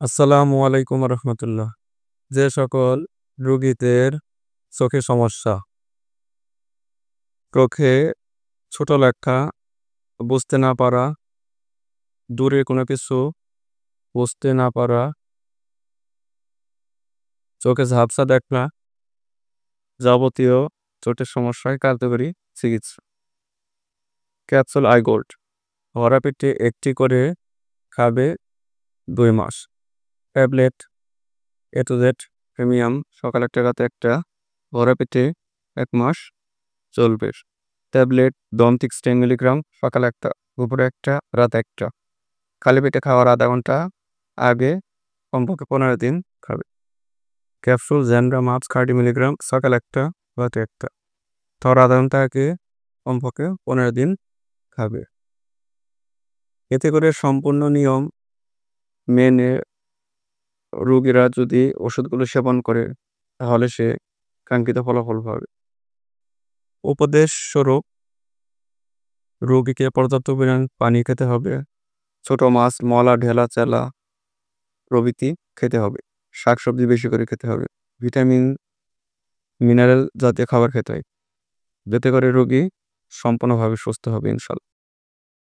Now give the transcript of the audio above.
আসসালামু আলাইকুম রহমতুল্লাহ। যে সকল রোগীদের চোখে সমস্যা, চোখে ছোট লেখা, বুঝতে না পারা, দূরে কোনো কিছু বুঝতে না পারা, চোখে ঝাপসা দেখা, যাবতীয় চোখের সমস্যায় কার্যকরী চিকিৎসা। ক্যাপসুল আই গোল্ড ভরা পেটে একটি করে খাবে 2 মাস। Tablet A to Z premium সকাল একটা রাতে একটা, ভরা পেটে 1 মাস চলবে। ট্যাবলেট ডনটিক্স 10 মিলিগ্রাম সকাল একটা, দুপুরে একটা, রাত একটা। খালি পেটে খাওয়ার আধা ঘন্টা আগে কমপক্ষে 15 দিন খাবে। ক্যাপসুল জ্যানড্রা মাছ 30 মিলিগ্রাম সকাল একটা, রাতে একটা। খাওয়ার আধা ঘন্টা আগে কমপক্ষে 15 দিন খাবে। এতে করে সম্পূর্ণ নিয়ম মেনে রোগীরা যদি ওষুধগুলো সেবন করে তাহলে সে কাঙ্ক্ষিত ফলাফল পাবে। উপদেশ স্বরূপ রোগীকে পর্যাপ্ত পরিমাণ পানি খেতে হবে। ছোট মাছ, মলা, ঢেলা, চেলা প্রভৃতি খেতে হবে। শাকসবজি বেশি করে খেতে হবে। ভিটামিন, মিনারেল জাতীয় খাবার খেতে হয়, যাতে করে রোগী সম্পূর্ণভাবে সুস্থ হবে ইনশাল্লাহ।